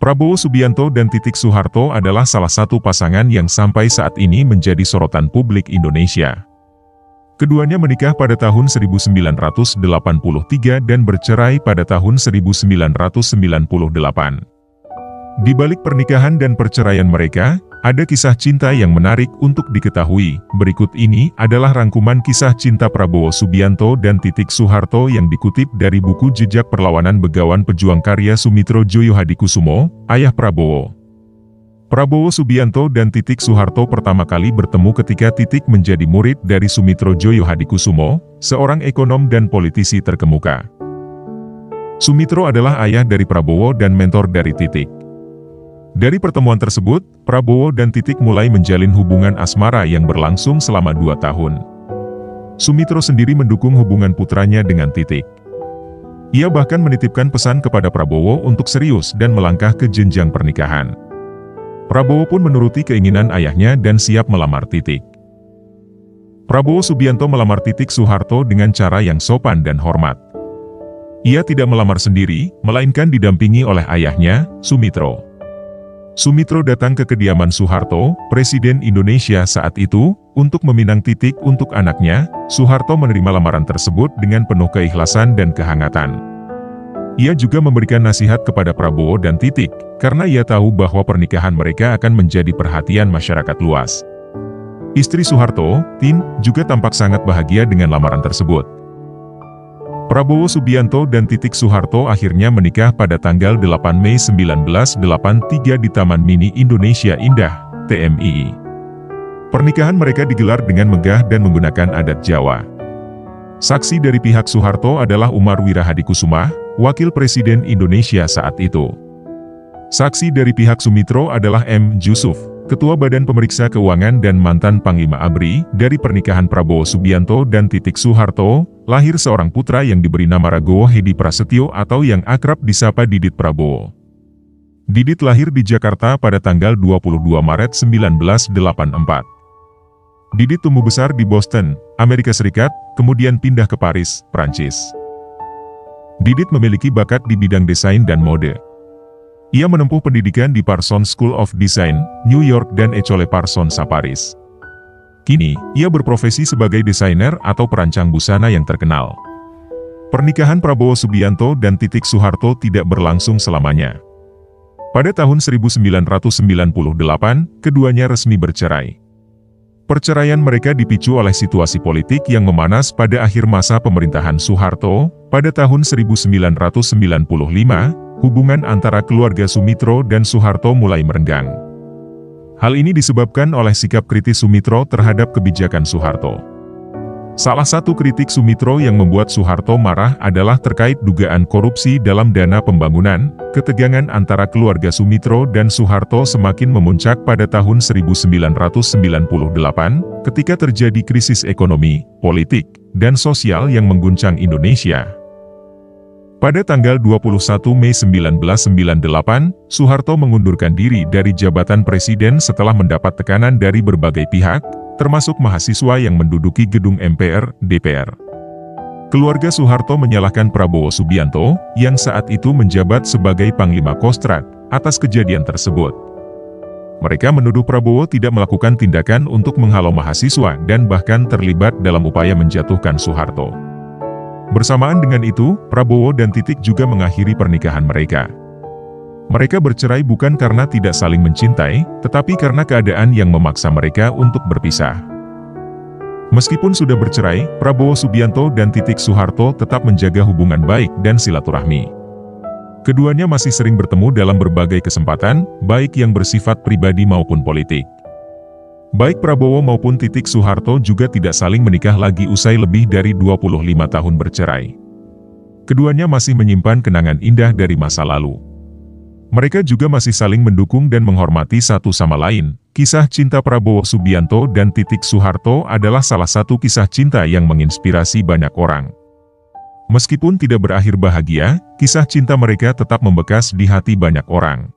Prabowo Subianto dan Titik Soeharto adalah salah satu pasangan yang sampai saat ini menjadi sorotan publik Indonesia. Keduanya menikah pada tahun 1983 dan bercerai pada tahun 1998. Di balik pernikahan dan perceraian mereka, ada kisah cinta yang menarik untuk diketahui. Berikut ini adalah rangkuman kisah cinta Prabowo Subianto dan Titik Soeharto yang dikutip dari buku Jejak Perlawanan Begawan Pejuang karya Sumitro Djoyohadikusumo, ayah Prabowo. Prabowo Subianto dan Titik Soeharto pertama kali bertemu ketika Titik menjadi murid dari Sumitro Djoyohadikusumo, seorang ekonom dan politisi terkemuka. Sumitro adalah ayah dari Prabowo dan mentor dari Titik. Dari pertemuan tersebut, Prabowo dan Titik mulai menjalin hubungan asmara yang berlangsung selama 2 tahun. Sumitro sendiri mendukung hubungan putranya dengan Titik. Ia bahkan menitipkan pesan kepada Prabowo untuk serius dan melangkah ke jenjang pernikahan. Prabowo pun menuruti keinginan ayahnya dan siap melamar Titik. Prabowo Subianto melamar Titik Soeharto dengan cara yang sopan dan hormat. Ia tidak melamar sendiri, melainkan didampingi oleh ayahnya, Sumitro. Sumitro datang ke kediaman Soeharto, Presiden Indonesia saat itu, untuk meminang Titik untuk anaknya. Soeharto menerima lamaran tersebut dengan penuh keikhlasan dan kehangatan. Ia juga memberikan nasihat kepada Prabowo dan Titik, karena ia tahu bahwa pernikahan mereka akan menjadi perhatian masyarakat luas. Istri Soeharto, Tin, juga tampak sangat bahagia dengan lamaran tersebut. Prabowo Subianto dan Titik Soeharto akhirnya menikah pada tanggal 8 Mei 1983 di Taman Mini Indonesia Indah, TMI. Pernikahan mereka digelar dengan megah dan menggunakan adat Jawa. Saksi dari pihak Soeharto adalah Umar Wirahadikusuma, Wakil Presiden Indonesia saat itu. Saksi dari pihak Sumitro adalah M. Jusuf, Ketua Badan Pemeriksa Keuangan dan mantan Panglima ABRI. Dari pernikahan Prabowo Subianto dan Titik Soeharto, lahir seorang putra yang diberi nama Ragowo Hedi Prasetyo atau yang akrab disapa Didit Prabowo. Didit lahir di Jakarta pada tanggal 22 Maret 1984. Didit tumbuh besar di Boston, Amerika Serikat, kemudian pindah ke Paris, Prancis. Didit memiliki bakat di bidang desain dan mode. Ia menempuh pendidikan di Parsons School of Design, New York dan École Parsons Paris. Kini, ia berprofesi sebagai desainer atau perancang busana yang terkenal. Pernikahan Prabowo Subianto dan Titik Soeharto tidak berlangsung selamanya. Pada tahun 1998, keduanya resmi bercerai. Perceraian mereka dipicu oleh situasi politik yang memanas pada akhir masa pemerintahan Soeharto. Pada tahun 1995, hubungan antara keluarga Sumitro dan Soeharto mulai merenggang. Hal ini disebabkan oleh sikap kritis Sumitro terhadap kebijakan Soeharto. Salah satu kritik Sumitro yang membuat Soeharto marah adalah terkait dugaan korupsi dalam dana pembangunan. Ketegangan antara keluarga Sumitro dan Soeharto semakin memuncak pada tahun 1998, ketika terjadi krisis ekonomi, politik, dan sosial yang mengguncang Indonesia. Pada tanggal 21 Mei 1998, Soeharto mengundurkan diri dari jabatan presiden setelah mendapat tekanan dari berbagai pihak, termasuk mahasiswa yang menduduki gedung MPR, DPR. Keluarga Soeharto menyalahkan Prabowo Subianto, yang saat itu menjabat sebagai Panglima Kostrad, atas kejadian tersebut. Mereka menuduh Prabowo tidak melakukan tindakan untuk menghalau mahasiswa dan bahkan terlibat dalam upaya menjatuhkan Soeharto. Bersamaan dengan itu, Prabowo dan Titik juga mengakhiri pernikahan mereka. Mereka bercerai bukan karena tidak saling mencintai, tetapi karena keadaan yang memaksa mereka untuk berpisah. Meskipun sudah bercerai, Prabowo Subianto dan Titik Soeharto tetap menjaga hubungan baik dan silaturahmi. Keduanya masih sering bertemu dalam berbagai kesempatan, baik yang bersifat pribadi maupun politik. Baik Prabowo maupun Titik Soeharto juga tidak saling menikah lagi usai lebih dari 25 tahun bercerai. Keduanya masih menyimpan kenangan indah dari masa lalu. Mereka juga masih saling mendukung dan menghormati satu sama lain. Kisah cinta Prabowo Subianto dan Titik Soeharto adalah salah satu kisah cinta yang menginspirasi banyak orang. Meskipun tidak berakhir bahagia, kisah cinta mereka tetap membekas di hati banyak orang.